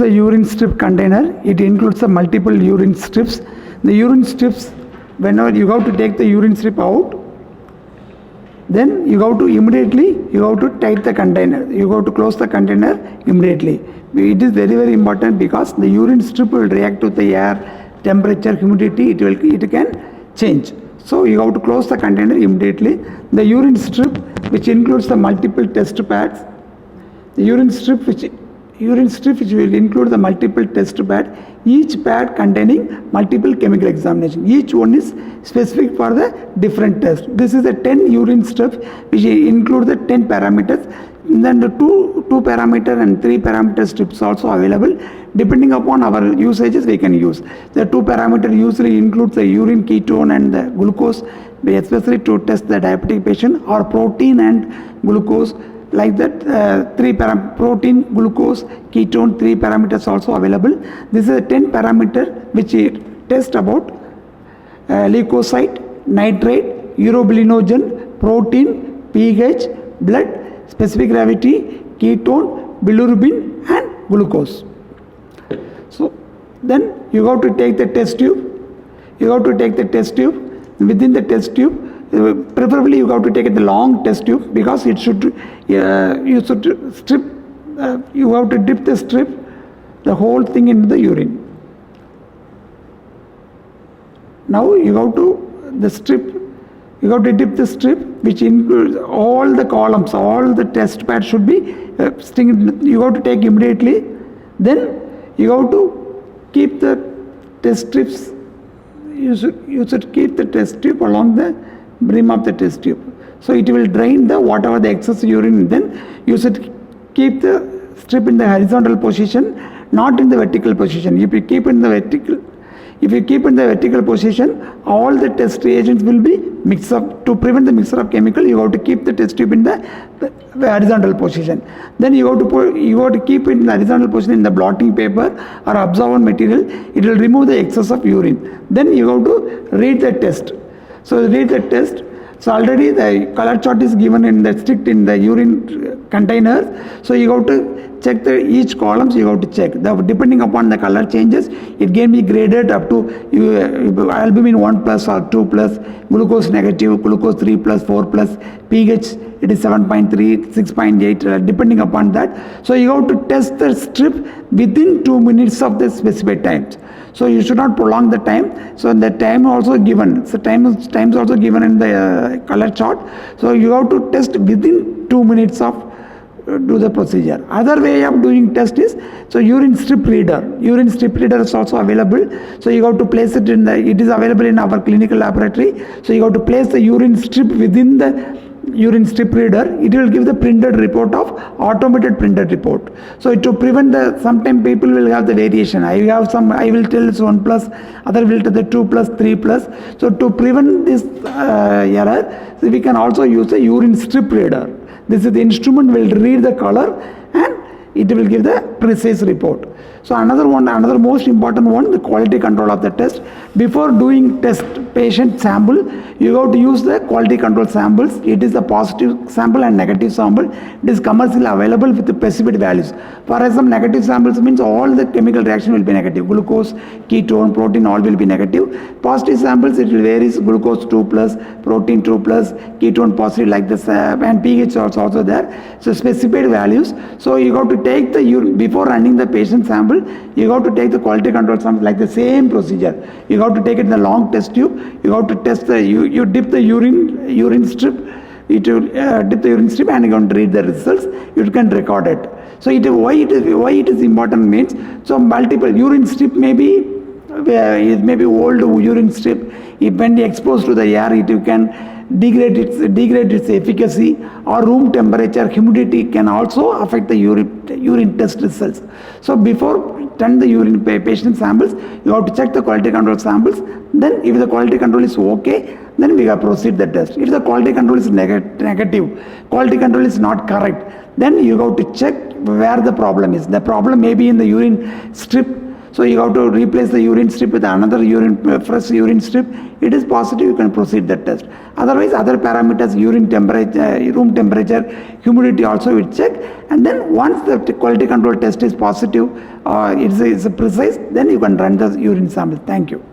The urine strip container, it includes the multiple urine strips. The urine strips, whenever you have to take the urine strip out, then you have to immediately tight the container. You have to close the container immediately. It is very, very important because the urine strip will react to the air, temperature, humidity. It can change. So you have to close the container immediately. The urine strip, which includes the multiple test pads, the urine strip which will include the multiple test pad, each pad containing multiple chemical examination. Each one is specific for the different test. This is a 10 urine strips which include the 10 parameters. Then the two parameter and 3 parameter strips also available. Depending upon our usages, we can use. The 2 parameter usually includes the urine ketone and the glucose, especially to test the diabetic patient, or protein and glucose. Like that, protein, glucose, ketone, 3 parameters also available. This is a 10 parameter which test about leukocyte, nitrate, urobilinogen, protein, pH, blood, specific gravity, ketone, bilirubin and glucose. So then you have to take the test tube. Within the test tube, preferably you have to take the long test tube because it should you should strip. You have to dip the strip, the whole thing into the urine. Now you have to dip the strip, which includes all the columns, all the test pads should be you have to take immediately. Then you have to keep the test strips. You should keep the test tube along the brim of the test tube, so it will drain the whatever the excess urine. Then you should keep the strip in the horizontal position, not in the vertical position. If you keep in the vertical position, all the test reagents will be mixed up. To prevent the mixture of chemical, you have to keep the test tube in the horizontal position. Then you have to keep it in the horizontal position in the blotting paper or absorbent material. It will remove the excess of urine. Then you have to read the test. So read the test. So already the color chart is given in the urine containers. So you have to check each columns. You have to check. Depending upon the color changes, it can be graded up to albumin 1 plus or 2 plus, glucose negative, glucose 3 plus, 4 plus, pH it is 7.3, 6.8, depending upon that. So you have to test the strip within 2 minutes of the specified times. So you should not prolong the time. So the time also given. So time is also given in the color chart. So you have to test within 2 minutes of do the procedure. Other way of doing test is urine strip reader. Urine strip reader is also available. So you have to place it it is available in our clinical laboratory. So you have to place the urine strip within the urine strip reader. It will give the printed report of automated printed report. So to prevent sometimes people will have the variation. I will tell it's 1 plus, other will tell the 2 plus, 3 plus. So to prevent this error, we can also use a urine strip reader. This is the instrument will read the color and it will give the precise report. So another most important one, the quality control of the test. Before doing test patient sample, you have to use the quality control samples. It is a positive sample and negative sample. It is commercially available with the specified values. For example, negative samples means all the chemical reaction will be negative. Glucose, ketone, protein, all will be negative. Positive samples, it will varies. Glucose 2 plus, protein 2 plus, ketone positive like this, and pH also there. So specified values. So you have to take before running the patient sample, you have to take the quality control sample like the same procedure. You have to take it in the long test tube. You have to test you dip the urine strip. It will dip the urine strip and you can read the results. You can record it. So why it is important means, so multiple urine strip may be old urine strip. When exposed to the air, it can degrade its efficacy, or room temperature, humidity can also affect the urine test results. So before turn the patient samples, you have to check the quality control samples. Then if the quality control is okay, then we have proceed the test. If the quality control is negative, quality control is not correct, then you have to check where the problem is. The problem may be in the urine strip. So you have to replace the urine strip with another fresh urine strip. It is positive, you can proceed that test. Otherwise, other parameters, urine temperature, room temperature, humidity also we check. And then once the quality control test is positive, it's precise, then you can run the urine sample. Thank you.